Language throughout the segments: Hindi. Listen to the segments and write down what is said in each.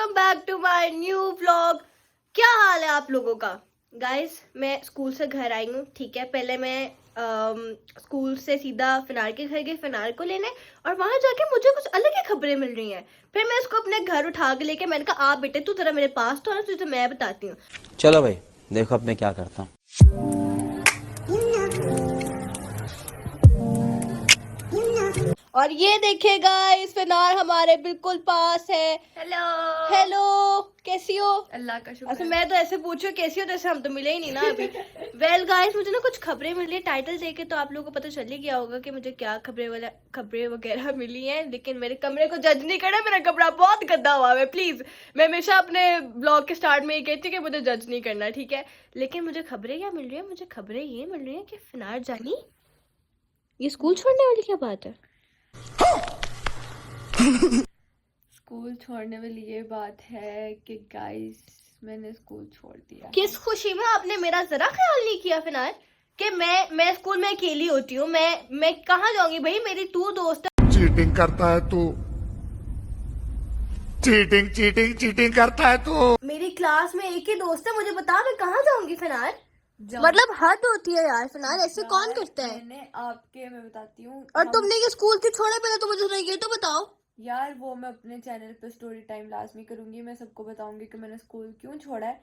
Welcome back to my new vlog. क्या हाल है आप लोगों का? गाइस, मैं स्कूल से घर आई हूँ। ठीक है, पहले मैं स्कूल से सीधा फिनार के घर गई फिनार को लेने, और वहां जाके मुझे कुछ अलग ही खबरें मिल रही हैं। फिर मैं उसको अपने घर उठा के लेके मैंने कहा, आप बेटे तू जरा मेरे पास तो, तुझे मैं बताती हूँ। चलो भाई, देखो अब मैं क्या करता हूँ। और ये देखिएगा, इस फिनार हमारे बिल्कुल पास है। हेलो हेलो, कैसी हो? अल्लाह का शुक्र अच्छा, है। मैं तो ऐसे पूछूं कैसी हो, जैसे हम तो मिले ही नहीं ना अभी। वेल गाइस, मुझे ना कुछ खबरें मिली है। टाइटल देखे तो आप लोगों को पता चल ही गया होगा कि मुझे क्या खबरें वगैरह मिली हैं। लेकिन मेरे कमरे को जज नहीं करना, मेरा कमरा बहुत गंदा हुआ है प्लीज। मैं हमेशा अपने ब्लॉग के स्टार्ट में ये कहती हूँ कि मुझे जज नहीं करना, ठीक है। लेकिन मुझे खबरें क्या मिल रही है? मुझे खबरें ये मिल रही है कि फिनार जानी ये स्कूल छोड़ने वाली क्या बात है? स्कूल छोड़ने वाली ये बात है कि गाइस मैंने स्कूल छोड़ दिया है। किस खुशी में? आपने मेरा जरा ख्याल नहीं किया फिनार कि मैं स्कूल में अकेली होती हूँ। मैं कहाँ जाऊंगी भाई? मेरी तू दोस्त है। चीटिंग करता है तू। चीटिंग चीटिंग चीटिंग करता है तू। मेरी क्लास में एक ही दोस्त है, मुझे बता मैं कहाँ जाऊंगी फिनार? जाओ। मतलब हद होती है यार फिनार, ऐसे कौन करता है? मैं बताती हूँ। और तुमने ये स्कूल क्यों छोड़ा? पहले तो मुझे ये तो बताओ। यार वो मैं अपने चैनल पे स्टोरी टाइम लाजमी करूंगी। मैं सबको बताऊंगी कि मैंने स्कूल क्यों छोड़ा है।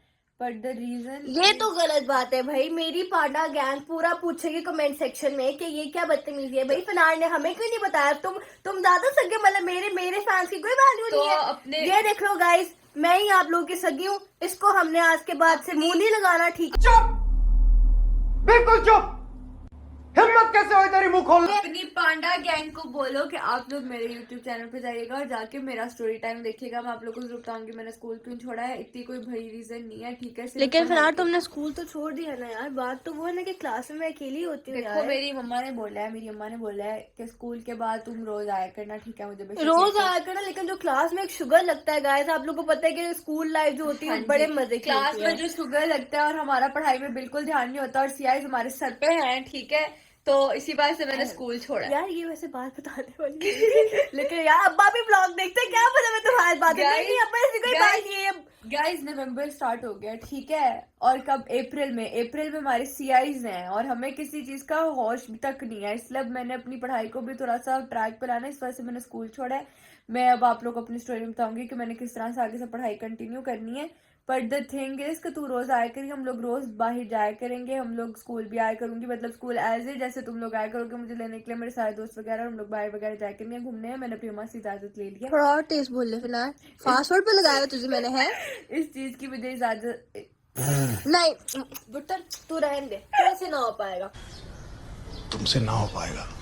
बट द रीजन ये तो गलत बात है भाई। मेरी पांडा गैंग पूरा पूछेगी कमेंट सेक्शन में कि ये क्या बदतमीजी है भाई। फिनार ने हमें क्यों नहीं बताया? तुम ज्यादा सगे, मतलब मेरे फैंस की कोई वैल्यू तो नहीं है। अपने ये देख लो गाइस, मैं ही आप लोगों की सगी हूँ। इसको हमने आज के बाद से मुंह नहीं लगाना, ठीक है? चुप, बिल्कुल चुप। हिम्मत कैसे हुई तेरी मुंह खोलने? अपनी पांडा गैंग को बोलो कि आप लोग मेरे YouTube चैनल पे जाइएगा और जाके मेरा स्टोरी टाइम देखिएगा। मैं आप लोगों को जरूर बताऊंगी मैंने स्कूल क्यों छोड़ा है। इतनी कोई बड़ी रीजन नहीं है, ठीक है। सिर्फ लेकिन पढ़ाई फिनार के- तुमने स्कूल तो छोड़ दिया ना यार। बात तो वो है ना कि क्लास में मैं अकेली होती हूँ देखो यार। मेरी अम्मा ने बोला है कि स्कूल के बाद तुम रोज आया करना, ठीक है। मुझे बेशक रोज ये- आया करना, लेकिन जो क्लास में एक शुगर लगता है गाइस, आप लोगों को पता है कि स्कूल लाइफ जो होती है हाँ वो बड़े जी, मजे की क्लास होती में है। जो शुगर लगता है और हमारा पढ़ाई में बिल्कुल ध्यान नहीं होता और सीआई हमारे सर पे है, ठीक है। तो इसी बात से मैंने स्कूल छोड़ा है। यार ये वैसे बात बताने वाली नहीं थी, लेकिन यार अब्बा भी ब्लॉग देखते हैं, क्या पता मैं तुम्हारी बात नहीं नहीं अब्बा ऐसी कोई बात नहीं है। गाइस नवंबर स्टार्ट हो गया, ठीक है। और कब? अप्रैल में हमारे सीआईज हैं और हमें किसी चीज का होश तक नहीं है। इसलिए अब मैंने अपनी पढ़ाई को भी थोड़ा सा ट्रैक पे लाना, इस वजह से मैंने स्कूल छोड़ा है। मैं अब आप लोग को अपनी स्टोरी में बताऊंगी कि मैंने किस तरह से आगे से पढ़ाई कंटिन्यू करनी है। बट द थिंग इज कि तू रोज आया करेंगे, हम लोग रोज बाहर जाया करेंगे, हम लोग स्कूल भी आया करूंगी। मतलब स्कूल एज ए जैसे तुम लोग आया करोगे मुझे लेने के लिए, मेरे सारे दोस्त वगैरह, हम लोग बाहर वगैरह जाया करेंगे घूमने। मैंने अपनी अम्मा से इजाजत ले ली है। थोड़ा और तेज बोल ले फिनार, फास्ट वर्ड पे लगाया हुआ तुझे मैंने है। इस चीज की मुझे इजाजत नहीं बेटा, तू रहने दे, तुमसे ना हो पाएगा। तुमसे ना हो पाएगा।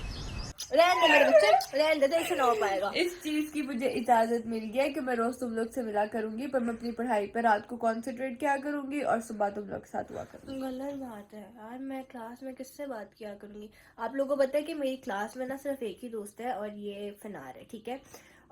रहने दे मेरे बच्चे, रहने दे, तेरे से ना हो पाएगा। इस चीज की मुझे इजाजत मिल गई है कि मैं रोज तुम लोग से मिला करूंगी, पर मैं अपनी पढ़ाई पर रात को कॉन्सेंट्रेट किया करूंगी और सुबह तुम लोग के साथ हुआ करूंगी। गलत बात है यार, मैं क्लास में किससे बात किया करूंगी? आप लोगों को पता है कि मेरी क्लास में ना सिर्फ एक ही दोस्त है और ये फिनार है, ठीक है।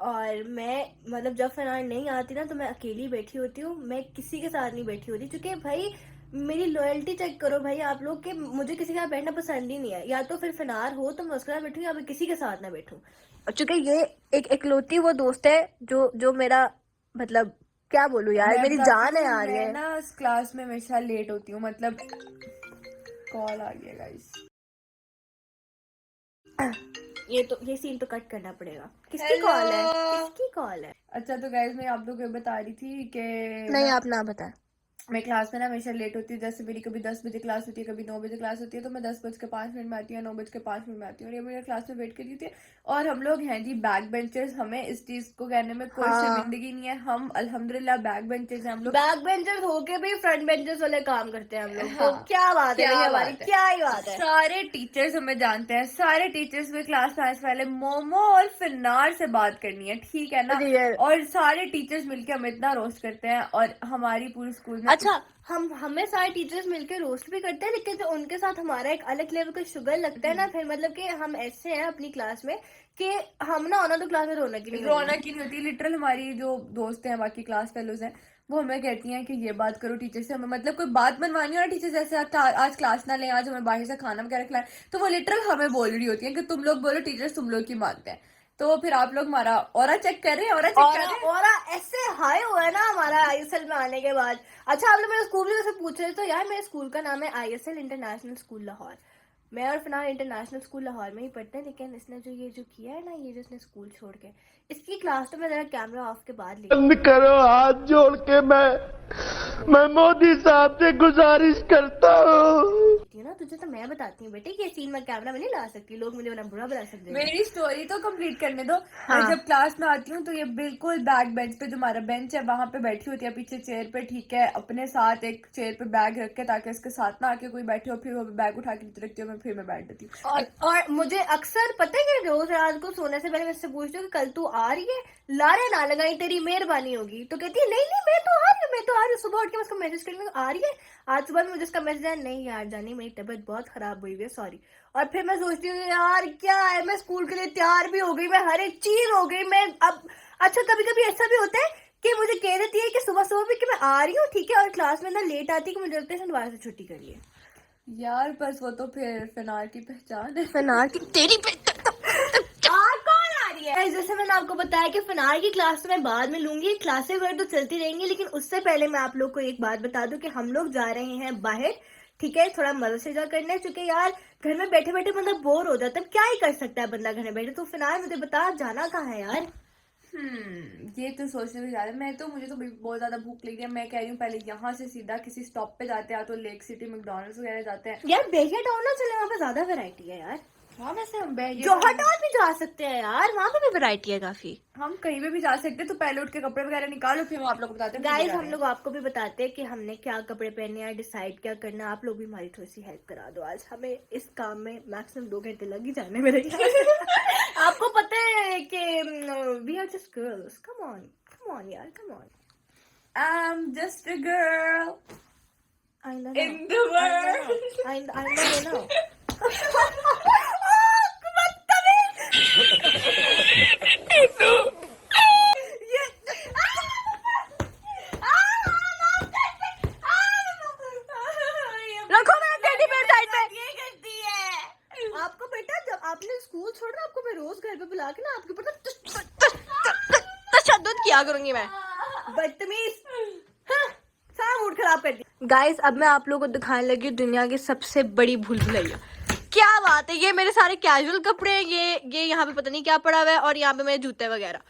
और मैं मतलब जब फिनार नहीं आती ना तो मैं अकेली बैठी होती हूँ, मैं किसी के साथ नहीं बैठी होती, क्योंकि भाई मेरी लॉयल्टी चेक करो भाई आप लोग के। मुझे किसी के साथ बैठना पसंद ही नहीं है। या तो फिर फिनार हो तो मैं उसके साथ बैठूँ, या मैं किसी के साथ ना बैठूँ। और चूंकि ये एक इकलौती वो दोस्त है जो मेरा, मतलब क्या बोलूं यार, मैं मेरी बताती जान है हूँ, यार ये। मैं ना इस क्लास में हमेशा लेट होती हूँ। मतलब कॉल आ गया गाइस। ये सीन तो कट करना पड़ेगा। किसकी Hello! कॉल है? किसकी कॉल है? अच्छा तो गाइस मैं आप लोगों को बता रही थी कि नहीं आप ना बता। मैं क्लास में ना हमेशा लेट होती हूँ। जैसे मेरी कभी 10 बजे क्लास होती है, कभी 9 बजे क्लास होती है, तो मैं 10:05 में आती हूँ, 9:05 में आती हूँ और ये मेरे क्लास में वेट करी होती है। और हम लोग हैं जी बैक बेंचर्स, हमें इस चीज को कहने में कोई शर्मिंदगी नहीं है। हम अल्हम्दुलिल्लाह बैक बेंचर्स हैं हम लोग। बैक बेंचर्स होके भी फ्रंट बेंचर्स वाले काम करते हैं हम लोग। तो हाँ, क्या बात है क्या भाई, बात हमारी है। क्या ही बात है। सारे टीचर्स हमें जानते हैं, सारे टीचर्स में क्लास में आने से पहले मोमो और फिनार से बात करनी है, ठीक है ना। Real। और सारे टीचर्स मिलके हमें इतना रोस्ट करते हैं और हमारी पूरी स्कूल में अच्छा, हमें सारे टीचर्स मिलकर रोस्ट भी करते हैं, लेकिन जो उनके साथ हमारा एक अलग लेवल का शुगर लगता है ना, फिर मतलब कि हम ऐसे हैं अपनी क्लास में कि हम ना होना तो क्लास में रौनक ही नहीं होगी। रौनक ही नहीं होती। लिटरल हमारी जो दोस्त हैं, बाकी क्लास फेलोज हैं, वो हमें कहती हैं कि ये बात करो टीचर से। हमें मतलब कोई बात मनवानी हो ना टीचर, जैसे आज क्लास ना लें, आज हमें बाहर से खाना वगैरह खिलाएं, तो वो लिटरल हमें बोल रही होती है कि तुम लोग बोलो टीचर्स तुम लोग की मानते हैं। तो फिर आप लोग हमारा ऑरा चेक कर रहे हैं, ऑरा चेक कर रहे हैं। और ऐसे हाई हुआ है ना हमारा ISL में आने के बाद। अच्छा, आप लोग मेरे स्कूल में से पूछ रहे थे, तो यार मेरे स्कूल का नाम है ISL इंटरनेशनल स्कूल लाहौर। मैं और फनान इंटरनेशनल स्कूल लाहौर में ही पढ़ते हैं, लेकिन इसने जो किया है ना, ये जो इसने स्कूल छोड़ के, इसकी क्लास तो मैं जरा कैमरा ऑफ के बाद ली बंद करो, हाथ जोड़ के मैं मोदी साहब से गुजारिश करता हूँ ना। तुझे तो मैं बताती हूँ बेटे कि ये सीन मैं कैमरा में नहीं ला सकती, लोग मुझे बना बुरा बना सकते हैं। मेरी स्टोरी तो कंप्लीट करने दो। हाँ। मैं जब क्लास में आती हूँ तो ये बिल्कुल बैक बेंच पे, जो हमारा बेंच है वहां पे बैठी होती है पीछे चेयर पे, ठीक है, अपने साथ एक चेयर पे बैग रख के, ताकि इसके साथ ना आके कोई बैठे हो, फिर वो बैग उठा के नीचे रखती हूँ, फिर मैं बैठ जाती हूँ। और मुझे अक्सर पता है कि रोज रात को सोने से पहले मुझसे पूछती हूँ कि कल तू आ रही है, लारे ना लगाई तेरी मेहरबानी होगी, तो कहती है नहीं नहीं मैं तो आ रही हूँ, मैं तो आ रही हूँ। सुबह उठ के मैं उसको मैसेज करने आ रही है, आज सुबह में मुझे उसका मैसेज आया, नहीं यार जानी मेरी तबीयत बहुत खराब हुई है, सॉरी। और फिर मैं सोचती हूँ यार क्या है, मैं स्कूल के लिए तैयार भी हो गई, मैं हर एक चीज हो गई, मैं अब अच्छा कभी कभी ऐसा भी होता है कि मुझे कह देती है कि सुबह सुबह भी कि मैं आ रही हूँ, ठीक है, और क्लास में ना लेट आती है कि मुझे लगता है दोबारा से छुट्टी करिए। यार बस वो तो फिर फिनार की पहचान है। फनार की तेरी कौन आ रही है? जैसे मैंने आपको बताया कि फनार की क्लास तो मैं बाद में लूंगी, क्लासें वगैरह तो चलती रहेंगी, लेकिन उससे पहले मैं आप लोग को एक बात बता दूं कि हम लोग जा रहे हैं बाहर, ठीक है, थोड़ा मजे से जा करने, क्योंकि यार घर में बैठे बैठे बंदा बोर हो जाता है, क्या ही कर सकता है बंदा घर में बैठे। तो फिनार मुझे बता जाना कहाँ है यार? ये तो सोचने में ज्यादा, मुझे तो बहुत ज्यादा भूख लगी है। मैं कह रही हूँ पहले यहाँ से सीधा किसी स्टॉप पे जाते हैं, तो लेक सिटी मैकडॉनल्ड्स वगैरह जाते हैं। यार बेगे टाउन ना चले, वहाँ पे ज्यादा वैरायटी है यार। हाँ वैसे हम जौहर टाउन भी जा सकते हैं यार, वहाँ पे भी वैरायटी है काफी। हम कहीं पे भी जा सकते हैं, तो पहले उठ के कपड़े वगैरह निकालो, फिर हम आप लोग को बताते हैं गाइस हम लोग आपको भी बताते हैं कि हमने क्या कपड़े पहने हैं, डिसाइड क्या करना है। आप लोग भी हमारी थोड़ी सी हेल्प करा दो, आज हमें इस काम में मैक्सिमम 2 घंटे लग ही जाने मेरे आपको पता है कि we are just girls, come on यार, come on. I am just a girl I know in the world. I know रखो मेरा टेडी बेयर साइड पे। ये करती है आपको बेटा, जब आपने स्कूल छोड़ा आपको मैं रोज घर पे बुला के ना आपके ऊपर तशद्दुद किया करूंगी मैं, बदतमीज। हाँ, सारा मूड खराब कर दी। गाइस अब मैं आप लोगों को दिखाने लगी हूँ दुनिया की सबसे बड़ी भूल भुलैया। क्या बात है, ये मेरे सारे कैजुअल कपड़े हैं, ये यहाँ पे पता नहीं क्या पड़ा हुआ है, और यहाँ पे मेरे जूते वगैरह,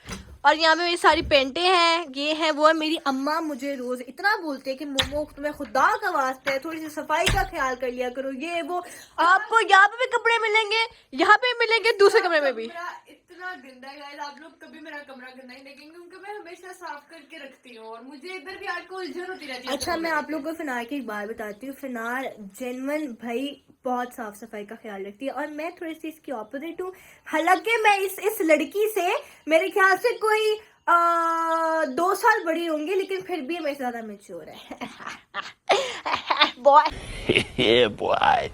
और यहाँ पे मेरी सारी पेंटें हैं, ये है वो है। मेरी अम्मा मुझे रोज इतना बोलते हैं कि मोमो तुम्हें खुदा का वास्ते है थोड़ी सी सफाई का ख्याल कर लिया करो, ये वो। आपको यहाँ पे भी कपड़े मिलेंगे, यहाँ पे मिलेंगे, दूसरे कमरे में भी। इतना गंदा है गाइस, आप लोग कभी मेरा कमरा गंदा नहीं देखेंगे, क्योंकि मैं हमेशा साफ करके रखती हूँ, और मुझे इधर भी आके उलझन होती रहती है। अच्छा मैं आप लोगों को फिनार की एक बात बताती हूँ, फिनार जेन्युइन भाई बहुत साफ सफाई का ख्याल रखती है, और मैं थोड़ी सी इसकी ऑपोजिट हूँ। हालांकि मैं इस लड़की से मेरे ख्याल से कोई 2 साल बड़ी होंगी, लेकिन फिर भी मेरे से ज्यादा मैच्योर है। बॉय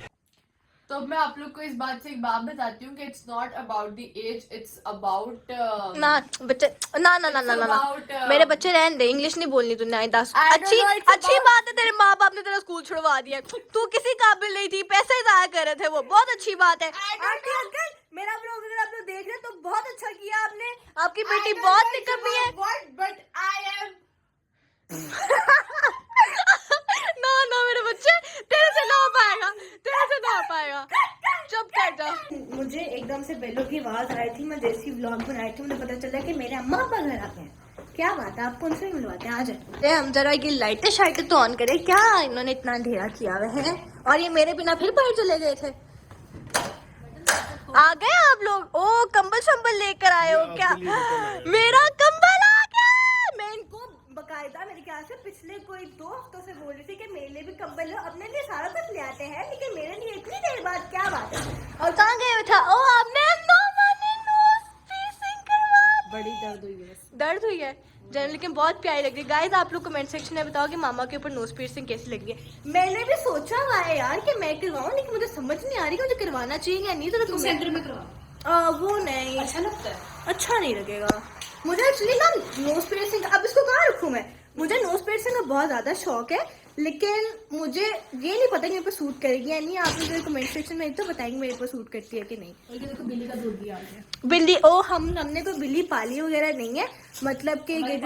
तो मैं आप लोग को इस बात से एक बात बताती हूँ कि it's not about the age, it's about ना बच्चे ना ना ना ना ना, ना। मेरे बच्चे रहने दे, इंग्लिश नहीं बोलनी तूने। आई 10 अच्छी बात है, तेरे माँ बाप ने तेरा स्कूल छुड़वा दिया, तू किसी काबिल नहीं थी, पैसे जाया कर रहे थे, वो बहुत अच्छी बात है। आंटी अंकल मेरा ब्लॉग अगर आप लोग देख रहे हैं तो बहुत अच्छा किया आपने, आपकी बेटी बहुत निकम्मी है। बट आई एम ना ना मेरे बच्चे, तेरे से ना हो पाएगा, तेरे से ना हो पाएगा, चुप कर जा। मुझे एकदम से बेलों की आवाज आई थी, मैं जैसी व्लॉग बनाई थी मुझे पता चला कि मेरे अम्मा पापा घर आ गए। क्या बात है, आपको उनसे मिलवाते हैं, आ जाए। हम जरा ये लाइटें शाइटें तो ऑन करें, क्या इन्होंने इतना अंधेरा किया हुआ है, और ये मेरे बिना फिर बाहर चले गए थे। आ गए आप लोग, ओ कंबल शंबल लेकर आए हो क्या? मेरा कंबल आ गया। मैं इनको बकायदा मेरे ख्याल से पिछले कोई 2 हफ्तों से बोल रही थी कि मेरे लिए भी कंबल लो, अपने लिए सारा कुछ ले आते हैं, लेकिन मेरे लिए इतनी देर बाद, क्या बात है। और कहाँ गए था? ओ आपने नोज piercing करवा दी। बड़ी दर्द हुई है जनरल, लेकिन बहुत प्यारी लग रही है। गाइस आप लोग कमेंट सेक्शन में बताओ कि मामा के ऊपर नोज piercing कैसी लगी है। मैंने भी सोचा हुआ है यार कि मैं करवाऊं, लेकिन मुझे समझ नहीं आ रही कि मुझे करवाना चाहिए या नहीं। तो सेंटर में करवा, वो नहीं अच्छा लगता है, अच्छा नहीं लगेगा मुझे एक्चुअली ना नोज piercing। अब इसको कहाँ रखूं मैं? मुझे नोज piercing का बहुत ज्यादा शौक है, लेकिन मुझे ये नहीं पता कि मेरे पर सूट करेगी या नहीं। आप मुझे कमेंट सेक्शन में तो बताएंगे मेरे पर सूट करती है कि नहीं। देखो बिल्ली का दूध भी आ गया। बिल्ली हमने कोई बिल्ली पाली वगैरह नहीं है, मतलब कि ये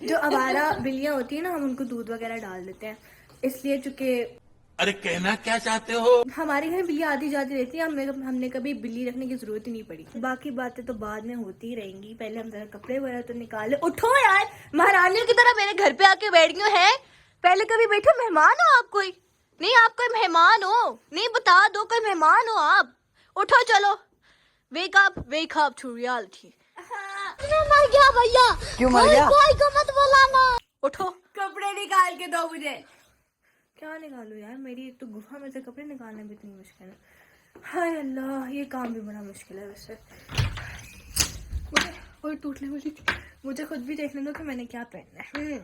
जो आवारा बिल्लियां होती है ना, हम उनको दूध वगैरह डाल देते हैं, इसलिए चूंकि अरे कहना क्या चाहते हो? हमारे घर बिल्ली आती जाती रहती है, हमने कभी बिल्ली रखने की जरूरत ही नहीं पड़ी। बाकी बातें तो बाद में होती ही रहेंगी, पहले हम जरा कपड़े वगैरह तो निकाले। उठो यार, महारानियों की तरह मेरे घर पे आके बैठ गए हैं। पहले कभी बैठो, मेहमान हो आप कोई? नहीं, आप कोई मेहमान हो? नहीं, बता दो कोई मेहमान हो आप? उठो चलो, वेक अप टू रियलिटी। मर गया भैया। क्यों मर गया? कोई को मत बुलाना। उठो, कपड़े निकाल के दो मुझे। क्या निकालू यार, मेरी एक तो गुफा में से कपड़े निकालना भी इतनी मुश्किल है। हाय अल्लाह, ये काम भी बड़ा मुश्किल है वैसे। और टूटने वाली थी, मुझे खुद भी देखने दो कि मैंने क्या पहनना है।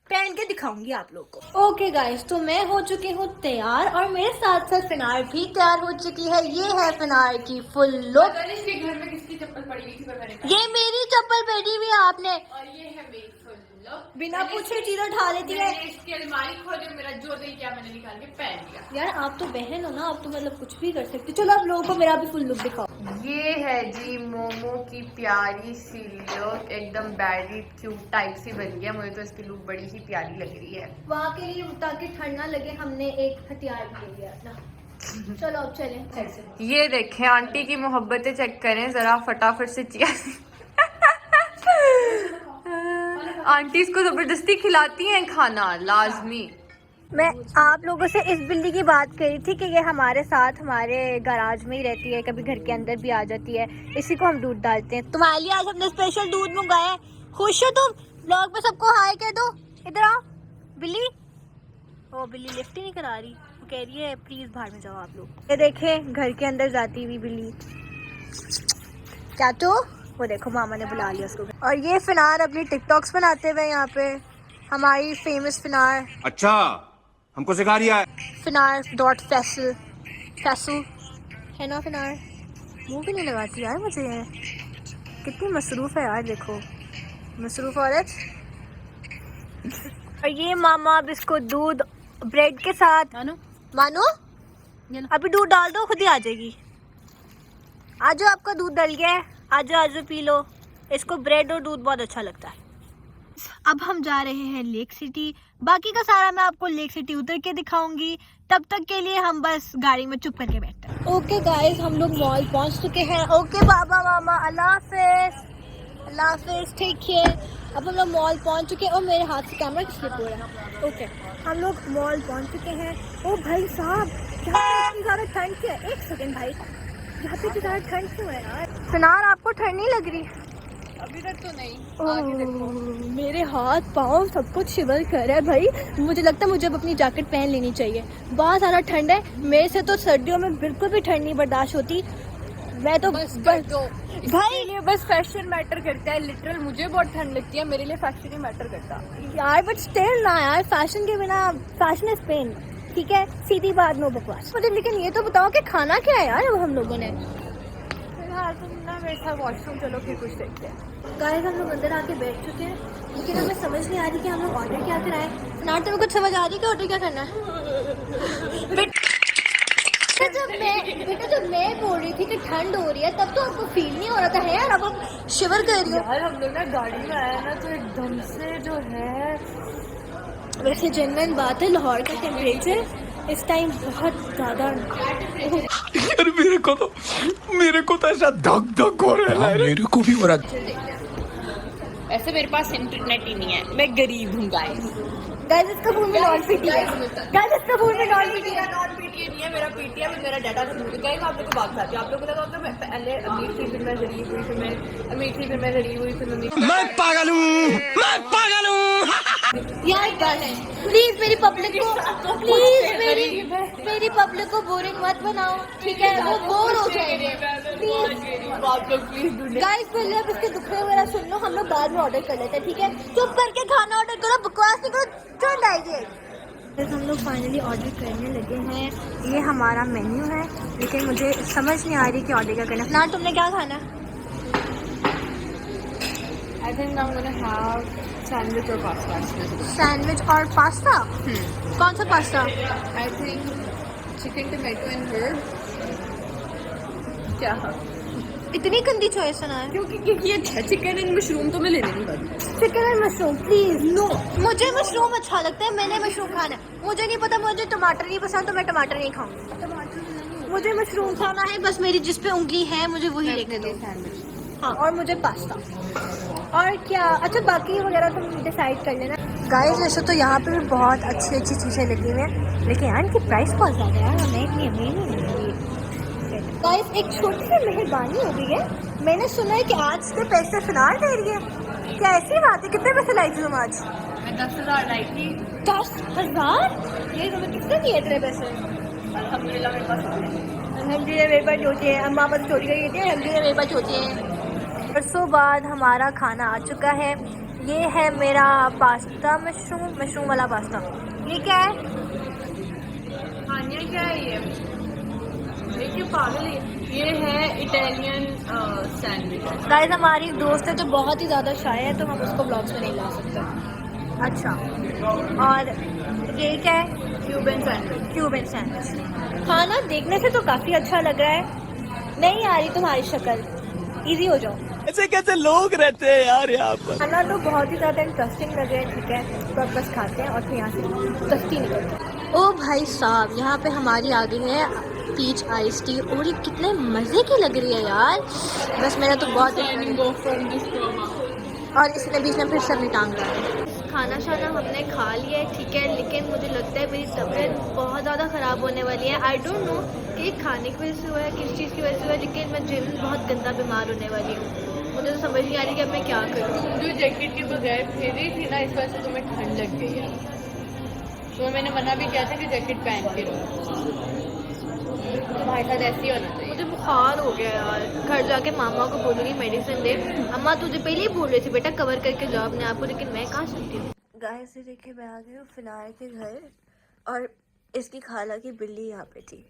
पहन के दिखाऊंगी आप लोग को। ओके गाइस, तो मैं हो चुकी हूँ तैयार और मेरे साथ साथ फिनार भी तैयार हो चुकी है। ये है फिनार की फुल लुक। इसके घर में किसकी चप्पल पड़ी हुई थी पर मैंने ये मेरी चप्पल पहनी हुई है आपने, और ये है मेरी फुल लुक। बिना पूछे चीज उठा लेती है। मैंने इसकी अलमारी खोली, मेरा जो दिल किया मैंने निकाल के पहन लिया। यार आप तो बहन हो ना, आप तो मतलब कुछ भी कर सकते। चलो आप लोगों को मेरा भी फुल लुक दिखाओ। ये है जी मोमो की प्यारी सी लुक, एकदम बैडी क्यूट टाइप सी बन गया। मुझे तो इसकी लुक बड़ी ही प्यारी लग रही है। वहाँ के लिए ताकि ठंड ना लगे, हमने एक हथियार भी ले लिया अपना। चलो अब चलें। ये देखें आंटी की मोहब्बतें चेक करें जरा, फटाफट से चिया आंटी इसको जबरदस्ती खिलाती हैं खाना, लाजमी। मैं आप लोगों से इस बिल्ली की बात करी थी कि ये हमारे साथ हमारे गराज में ही रहती है, कभी घर के अंदर भी आ जाती है। इसी को हम दूध डालते हैं। तुम्हारे लिए आज हमने स्पेशल दूध मंगाया है। खुश हो तुम? ब्लॉग में सबको हाय कह दो। इधर आओ बिल्ली। ओ बिल्ली लिफ्ट ही नहीं करा रही, वो कह रही है प्लीज बाहर में जाओ आप लोग। ये देखे घर के अंदर जाती हुई बिल्ली। चाचू वो देखो, मामा ने बुला लिया उसको। और ये फिनार अपनी टिकटॉक्स बनाते हुए यहाँ पे, हमारी फेमस फिनार। अच्छा, हमको सिखा रिया है। फिनार.फैसल है ना फिनार? मुंह भी नहीं लगाती यार मुझे, कितनी मसरूफ है यार, देखो मसरूफ औरत। और ये मामा अब इसको दूध ब्रेड के साथ। मानो अभी दूध डाल दो, खुद ही आ जाएगी। आज आपका दूध डल गया है, आज पी लो। इसको ब्रेड और दूध बहुत अच्छा लगता है। अब हम जा रहे हैं लेक सिटी। बाकी का सारा मैं आपको लेक सिटी उतर के दिखाऊंगी। तब तक के लिए हम बस गाड़ी में चुप करके बैठते हैं। ओके गाइस, हम लोग मॉल पहुंच चुके हैं। ओके बाबा मामा, अल्लाह हाफिज, टेक केयर। अब हम लोग मॉल पहुंच चुके हैं। और मेरे हाथ से कैमरा स्लिप हो रहा है। ओके, हम लोग मॉल पहुंच चुके हैं। ओ भाई साहब, यहाँ पे इतनी ज़्यादा ठंड क्यों है? एक सेकेंड भाई, यहाँ पे इतनी ज़्यादा ठंड क्यों है यार? फिनार आपको ठंड नहीं लग रही? अभी तक तो नहीं। ओह, मेरे हाथ पाँव सब कुछ शिवर कर रहा है भाई। मुझे लगता है मुझे अब अपनी जैकेट पहन लेनी चाहिए, बहुत ज़्यादा ठंड है। मेरे से तो सर्दियों में बिल्कुल भी ठंड नहीं बर्दाश्त होती। मैं तो बस भाई लिए बस फैशन मैटर करता है। लिटरल मुझे बहुत ठंड लगती है, मेरे लिए फैशन ही मैटर करता है यार। बट स्टिल ना यार, फैशन के बिना, फैशन इज पेन। ठीक है, सीधी बात, नो बकवास। मुझे लेकिन ये तो बताओ कि खाना क्या है यार अब हम लोगों ने? फिलहाल तुम ना मेरे साथ वॉशरूम चलो, फिर कुछ देखते हैं। गाइस, हम लोग अंदर आके बैठ चुके हैं, लेकिन हमें समझ नहीं आ रही कि हम लोग ऑर्डर क्या कराएं। ना तुम्हें कुछ समझ आ रही कि ऑर्डर क्या करना है? बेटा जब मैं बोल रही थी कि ठंड हो रही है, तब तो आपको फील नहीं हो रहा था है यार। अब आप शिवर कर रही हो यार। हम लोग ना गाड़ी में आए ना, तो एकदम से जो है, वैसे जेन्युइन बात है, लाहौर का टेम्परेचर इस टाइम बहुत ज़्यादा। यार मेरे को तो ऐसा धक धक हो रहा है। मेरे को भी हो रहा। ऐसे मेरे पास इंटरनेट ही नहीं है, मैं गरीब हूँ गाइस। गाइस, इसका फोन में नॉन पीटी है। गाइस, इसका फोन में नॉन पीटी है। नॉन पीटीए नहीं है, मेरा पीटीए में मेरा डाटा खत्म हो गया। आप लोग को बात बताती हूँ। आप लोगों को लगा मैं पहले अमीर थी, फिर मैं गरीब हुई, फिर मैं अमीर थी, फिर मैं गरीब हुई, फिर मैं पागल हूँ। यार बस प्लीज मेरी पब्लिक को, प्लीज मेरी पब्लिक को बोरिंग मत बनाओ, ठीक है? वो बोर हो जाएंगे प्लीज। आप लोग प्लीज गाइस, पहले अब इसके दुखड़े वगैरह सुन लो, हम लोग बाद में ऑर्डर कर लेते हैं, ठीक है? चुप करके खाना ऑर्डर करो, बकवास नहीं करो, ठंड आएगी। हम लोग फाइनली ऑर्डर करने लगे हैं। ये हमारा मेन्यू है, लेकिन मुझे समझ नहीं आ रही कि ऑर्डर क्या करना है। ना तुमने क्या खाना? I think I'm gonna have sandwich और पास्ता। सैंडविच और पास्ता। कौन सा pasta? I think chicken tomato and herb. क्या? इतनी गंदी चॉइस है ना। क्योंकि ये चिकन एंड मशरूम तो मैं लेने नहीं वाली। Chicken and mushroom please. No, मुझे मशरूम अच्छा लगता है, मैंने मशरूम खाना है। मुझे नहीं पता, मुझे टमाटर नहीं पसंद तो मैं टमाटर नहीं खाऊंगी। मुझे मशरूम खाना है, बस मेरी जिस पे उंगली है मुझे वही लेके दो। हाँ, और मुझे पास्ता। और क्या? अच्छा, बाकी वगैरह तुम डिसाइड कर लेना। गाइस वैसे तो यहाँ पे भी बहुत अच्छी अच्छी चीज़ें लगी हुई हैं, लेकिन यार इनकी प्राइस बहुत ज़्यादा है यार, हमें इतनी अमीर नहीं मिलेगी। गाइस एक छोटी सी मेहरबानी हो गई है, मैंने सुना है कि आज के पैसे फिनाल दे रही है। क्या ऐसी बात है? कितने पैसे लाई थी तुम आज? मैं 10,000 लाई थी। 10,000? ये तुम्हें किसने दिए इतने पैसे? अल्हम्दुलिल्लाह मेरे पास आ गए। अल्हम्दुलिल्लाह मेरे पास चोटी है, अम्मा पास चोटी गई थी, अल्हम्दुलिल्लाह मेरे पास चोटी है। बरसों बाद हमारा खाना आ चुका है। ये है मेरा पास्ता, मशरूम वाला पास्ता। ये क्या है? खानिया क्या है ये? देखिए पागल है। ये है इटालियन सैंडविच। गाइस हमारी दोस्त है जो बहुत ही ज़्यादा शाय है, तो हम उसको ब्लॉग्स में नहीं ला सकते। अच्छा, और ये क्या है? Cuban sandwich. खाना देखने से तो काफ़ी अच्छा लग रहा है, नहीं आ रही तुम्हारी शक्ल, इजी हो जाओ। ऐसे कैसे लोग रहते हैं यार यहाँ पर। खाना तो बहुत ही ज़्यादा इंटरेस्टिंग लग रहा है, ठीक है, तो अब बस खाते हैं और फिर यहाँ से सस्ती निकलते हैं। ओ भाई साहब, यहाँ पे हमारी आ गई है पीच आइस टी, और ये कितने मज़े की लग रही है यार, बस मेरा तो बहुत और इसने बीच में फिर से अपनी टांग डाली। खाना शाना हमने खा लिया है, ठीक है, लेकिन मुझे लगता है मेरी तबीयत बहुत ज़्यादा ख़राब होने वाली है। आई डोंट नो कि खाने की वजह से हुआ है, किस चीज़ की वजह से हुआ है, लेकिन मैं जिन बहुत गंदा बीमार होने वाली हूँ। मुझे तो समझ नहीं आ रही कि अब मैं क्या करूँ। जो जैकेट के बगैर फिर रही थी ना, इस वजह से तुम्हें ठंड लग गई है। तो मैंने मना भी किया था कि जैकेट पहन के रहो। तुम्हारे साथ ऐसे ही होना चाहिए। मुझे बुखार हो गया यार, घर जाके मामा को बोलूँगी मेडिसिन दे। अम्मा तुझे पहले ही बोल रही थी बेटा कवर करके जाओ अपने आप को, लेकिन मैं कहाँ सुनती हूँ। गाइस से देखिए मैं आ गई हूँ फिनार के घर, और इसकी खाला की बिल्ली यहाँ पे थी।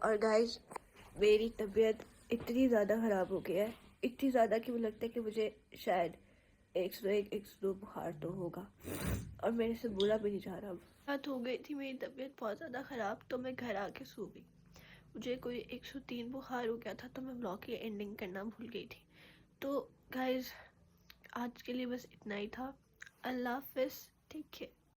और गाइस मेरी तबीयत इतनी ज़्यादा ख़राब हो गई है, इतनी ज़्यादा कि मुझे लगता है कि मुझे शायद 101 102 बुखार तो होगा, और मेरे से बोला भी नहीं जा रहा। रात हो गई थी, मेरी तबीयत बहुत ज़्यादा ख़राब, तो मैं घर आके सो गई। मुझे कोई 103 बुखार हो गया था, तो मैं ब्लॉग की एंडिंग करना भूल गई थी। तो गाइस आज के लिए बस इतना ही था। अल्लाह हाफ़िज़, ठीक है।